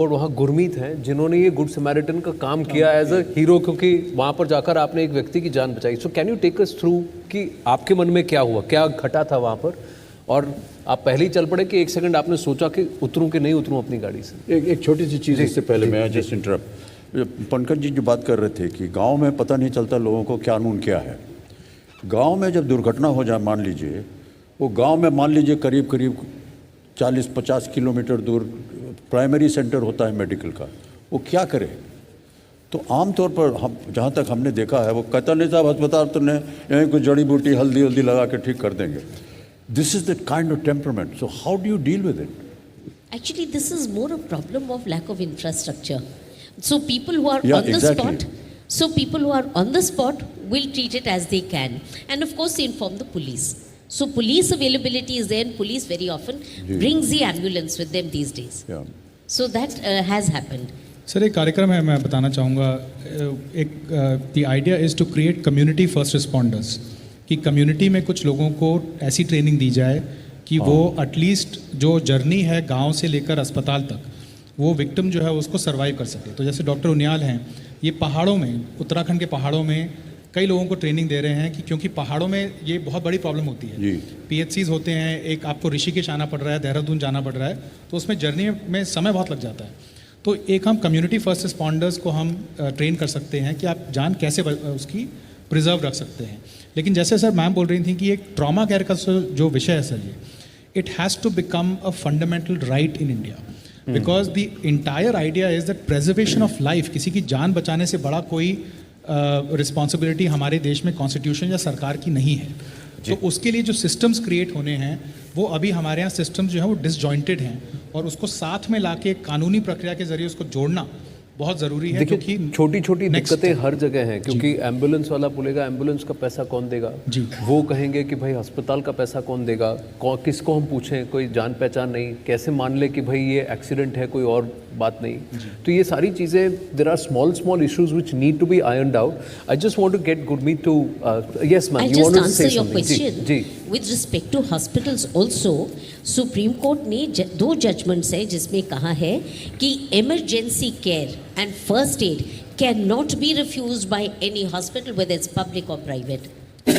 और वहाँ गुरमीत हैं जिन्होंने ये गुड समैरिटन का काम किया एज अ हीरो, क्योंकि वहाँ पर जाकर आपने एक व्यक्ति की जान बचाई। So can you take us through कि आपके मन में क्या हुआ, क्या घटा था वहाँ पर, और आप पहले ही चल पड़े कि एक सेकंड आपने सोचा कि उतरूं कि नहीं उतरूं अपनी गाड़ी से? एक छोटी सी चीज़ इससे पहले मैं जस्ट इंटरप्ट, पंकज जी जो बात कर रहे थे कि गांव में पता नहीं चलता लोगों को कानून क्या है। गांव में जब दुर्घटना हो जाए, मान लीजिए वो गांव में मान लीजिए करीब करीब 40-50 किलोमीटर दूर प्राइमरी सेंटर होता है मेडिकल का, वो क्या करे? तो आमतौर पर हम जहाँ तक हमने देखा है वो कहता नहीं साहब अस्पताल तो ने यहीं कुछ जड़ी बूटी हल्दी हल्दी लगा के ठीक कर देंगे। This is the kind of temperament, so how do you deal with it? Actually, this is more a problem of lack of infrastructure. So people who are Yeah, on the exactly. spot, so people who are on the spot will treat it as they can, and of course they inform the police. So police availability is there, and police very often brings the ambulance with them these days. Yeah. So that has happened. Sir एक कार्यक्रम है, मैं बताना चाहूँगा, एक the idea is to create community first responders, कि community में कुछ लोगों को ऐसी ट्रेनिंग दी जाए कि वो एटलीस्ट जो जर्नी है गांव से लेकर अस्पताल तक, वो विक्टिम जो है उसको सर्वाइव कर सके। तो जैसे डॉक्टर उनियाल हैं, ये पहाड़ों में, उत्तराखंड के पहाड़ों में कई लोगों को ट्रेनिंग दे रहे हैं कि क्योंकि पहाड़ों में ये बहुत बड़ी प्रॉब्लम होती है। PHCs होते हैं, एक आपको ऋषिकेश आना पड़ रहा है, देहरादून जाना पड़ रहा है, तो उसमें जर्नी में समय बहुत लग जाता है। तो एक हम कम्युनिटी फर्स्ट रिस्पॉन्डर्स को हम ट्रेन कर सकते हैं कि आप जान कैसे उसकी प्रिजर्व रख सकते हैं। लेकिन जैसे सर मैम बोल रही थी कि एक ट्रॉमा केयर का जो विषय है सर, ये it has to become a fundamental right in India, because the entire idea is that preservation of life, किसी की जान बचाने से बड़ा कोई रिस्पॉन्सिबिलिटी हमारे देश में कॉन्स्टिट्यूशन या सरकार की नहीं है। तो उसके लिए जो सिस्टम्स क्रिएट होने हैं, वो अभी हमारे यहाँ सिस्टम्स जो हैं वो डिसजॉइंटेड हैं, और उसको साथ में लाके कानूनी प्रक्रिया के जरिए उसको जोड़ना बहुत ज़रूरी है। देखिए छोटी छोटी दिक्कतें हर जगह हैं, क्योंकि एम्बुलेंस वाला बोलेगा एम्बुलेंस का पैसा कौन देगा जी, वो कहेंगे कि भाई अस्पताल का पैसा कौन देगा, किसको हम पूछें, कोई जान पहचान नहीं, कैसे मान ले कि भाई ये एक्सीडेंट है, कोई और बात नहीं। तो ये सारी चीज़ें, there are small issues which need to be ironed out. I just want to get Gurmeet to, yes ma'am, you want to say something? जी, With respect to hospitals also, supreme court ने दो जजमेंट्स है जिसमें कहा है कि emergency care and first aid can not be refused by any hospital whether it's public और private.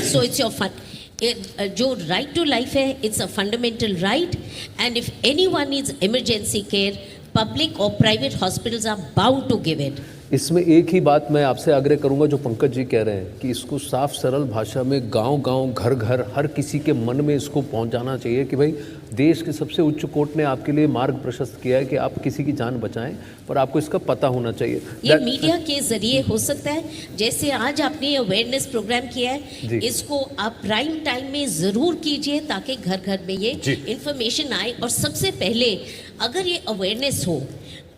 So it's your जो राइट टू लाइफ है, it's a fundamental right, and if anyone needs emergency care, public और private hospitals are bound to give it. इसमें एक ही बात मैं आपसे आग्रह करूंगा जो पंकज जी कह रहे हैं कि इसको साफ सरल भाषा में गांव-गांव, घर-घर, हर किसी के मन में इसको पहुंचाना चाहिए कि भाई देश के सबसे उच्च कोर्ट ने आपके लिए मार्ग प्रशस्त किया है कि आप किसी की जान बचाएं, पर आपको इसका पता होना चाहिए। ये मीडिया के जरिए हो सकता है, जैसे आज आपने अवेयरनेस प्रोग्राम किया है, इसको आप प्राइम टाइम में ज़रूर कीजिए ताकि घर घर में ये इन्फॉर्मेशन आए। और सबसे पहले अगर ये अवेयरनेस हो,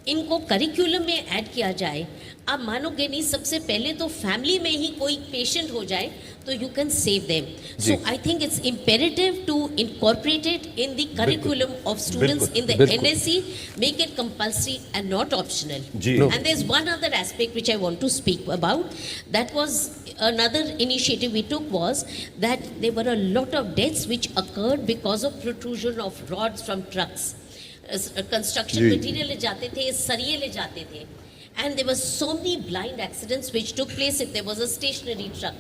इनको करिकुलम में ऐड किया जाए, आप मानोगे नहीं, सबसे पहले तो फैमिली में ही कोई पेशेंट हो जाए तो you can save them. So I think it's imperative to incorporate it in the curriculum of students in the NSC, make it compulsory and not optional. And there is one other aspect which I want to speak about, that was another initiative we took, was that there were a lot of deaths which occurred because of protrusion of rods from trucks. Construction material ले जाते थे, सरिये ले जाते थे, and there were so many blind accidents which took place if there was a stationary truck.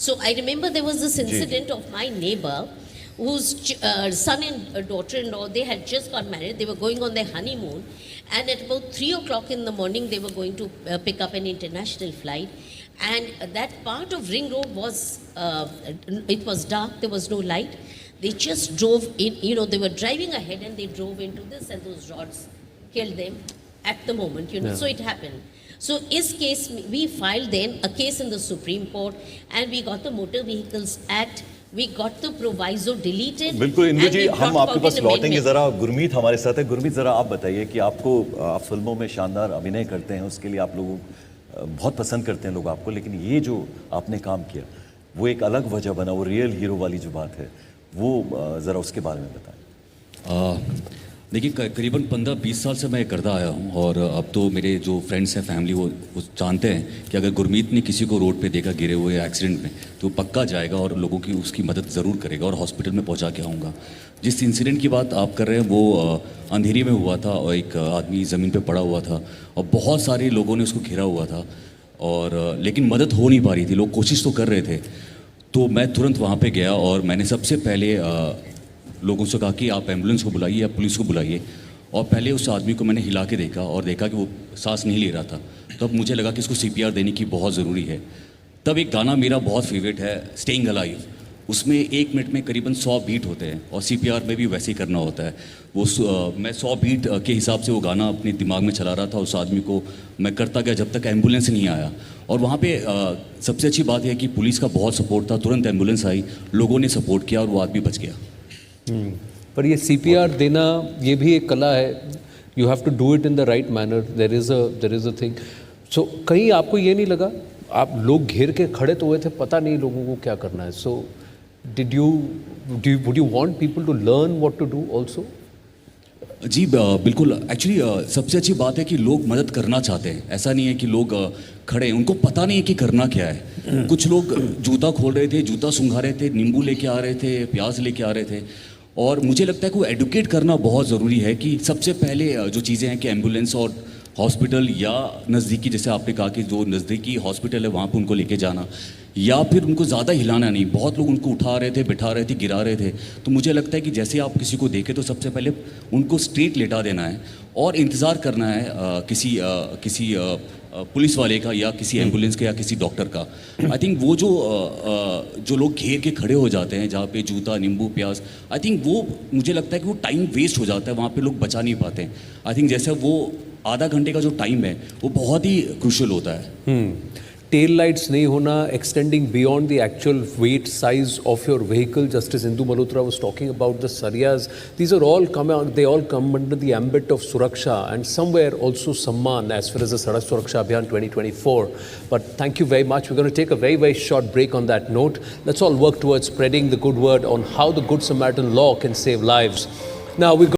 So I remember there was this incident of my neighbor whose son and daughter-in-law, they had just got married, they were going on their honeymoon, and at about 3 o'clock in the morning they were going to pick up an international flight, and that part of Ring Road was it was dark, there was no light. They just drove in, you know, they were driving ahead and they drove into this, and those rods killed them at the moment, you know. So it happened. So in case we filed then a case in the Supreme Court, and we got the Motor Vehicles Act, we got the proviso deleted. बिल्कुल इंदु जी, हम आपके पास लौटेंगे। जरा गुरमीत हमारे साथ है। गुरमीत, जरा आप बताइए कि आपको, आप फिल्मों में शानदार अभिनय करते हैं, उसके लिए आप लोग बहुत पसंद करते हैं लोग आपको, लेकिन ये जो आपने काम किया वो एक अलग वजह बना, वो रियल हीरो वाली जो बात है, वो ज़रा उसके बारे में बताएं। देखिए करीबन 15-20 साल से मैं करता आया हूँ और अब तो मेरे जो फ्रेंड्स हैं फैमिली वो जानते हैं कि अगर गुरमीत ने किसी को रोड पे देखा गिरे हुए एक्सीडेंट में तो वो पक्का जाएगा और लोगों की उसकी मदद ज़रूर करेगा और हॉस्पिटल में पहुँचा के आऊँगा। जिस इंसिडेंट की बात आप कर रहे हैं वो अंधेरी में हुआ था और एक आदमी ज़मीन पर पड़ा हुआ था और बहुत सारे लोगों ने उसको घेरा हुआ था और लेकिन मदद हो नहीं पा रही थी। लोग कोशिश तो कर रहे थे, तो मैं तुरंत वहाँ पे गया और मैंने सबसे पहले लोगों से कहा कि आप एम्बुलेंस को बुलाइए या पुलिस को बुलाइए। और पहले उस आदमी को मैंने हिला के देखा और देखा कि वो सांस नहीं ले रहा था, तो अब मुझे लगा कि इसको CPR देने की बहुत ज़रूरी है। तब एक गाना मेरा बहुत फेवरेट है स्टेइंग अलाइव, उसमें 1 मिनट में करीबन 100 बीट होते हैं और CPR में भी वैसे ही करना होता है। मैं 100 बीट के हिसाब से वो गाना अपने दिमाग में चला रहा था। उस आदमी को मैं करता गया जब तक एम्बुलेंस नहीं आया। और वहाँ पे सबसे अच्छी बात यह कि पुलिस का बहुत सपोर्ट था, तुरंत एम्बुलेंस आई, लोगों ने सपोर्ट किया और वो आदमी बच गया। पर ये CPR देना ये भी एक कला है। You have to do it in the right manner, there is a thing. So कहीं आपको ये नहीं लगा, आप लोग घेर के खड़े तो हुए थे, पता नहीं लोगों को क्या करना है, सो would you want people to learn what to do also? जी बिल्कुल। एक्चुअली सबसे अच्छी बात है कि लोग मदद करना चाहते हैं। ऐसा नहीं है कि लोग खड़े हैं, उनको पता नहीं है कि करना क्या है। कुछ लोग जूता खोल रहे थे, जूता सुंघा रहे थे, नींबू लेके आ रहे थे, प्याज लेके आ रहे थे। और मुझे लगता है कि वो एडुकेट करना बहुत ज़रूरी है कि सबसे पहले जो चीज़ें हैं कि एम्बुलेंस और हॉस्पिटल या नज़दीकी, जैसे आपने कहा कि जो नज़दीकी हॉस्पिटल है वहाँ पे उनको लेके जाना, या फिर उनको ज़्यादा हिलाना नहीं। बहुत लोग उनको उठा रहे थे, बिठा रहे थे, गिरा रहे थे। तो मुझे लगता है कि जैसे आप किसी को देखें तो सबसे पहले उनको स्ट्रेट लेटा देना है और इंतज़ार करना है किसी पुलिस वाले का या किसी एम्बुलेंस का या किसी डॉक्टर का। आई थिंक वो जो लोग घेर के खड़े हो जाते हैं जहाँ पे जूता, नींबू, प्याज, आई थिंक वो मुझे लगता है कि वो टाइम वेस्ट हो जाता है, वहाँ पे लोग बचा नहीं पाते हैं। आई थिंक जैसे वो आधा घंटे का जो टाइम है वो बहुत ही क्रूशियल होता है। Tail lights नहीं होना, extending beyond the actual weight size of your vehicle, just as Indu Malhotra was talking about the Saryas, these are all they all come under the ambit of Suraksha and somewhere also Samman as far as the Sadak Suraksha Abhiyan 2024. But thank you very much. We're going to take a very, very short break on that note. Let's all work towards spreading the good word on how the Good Samaritan law can save lives. Now we're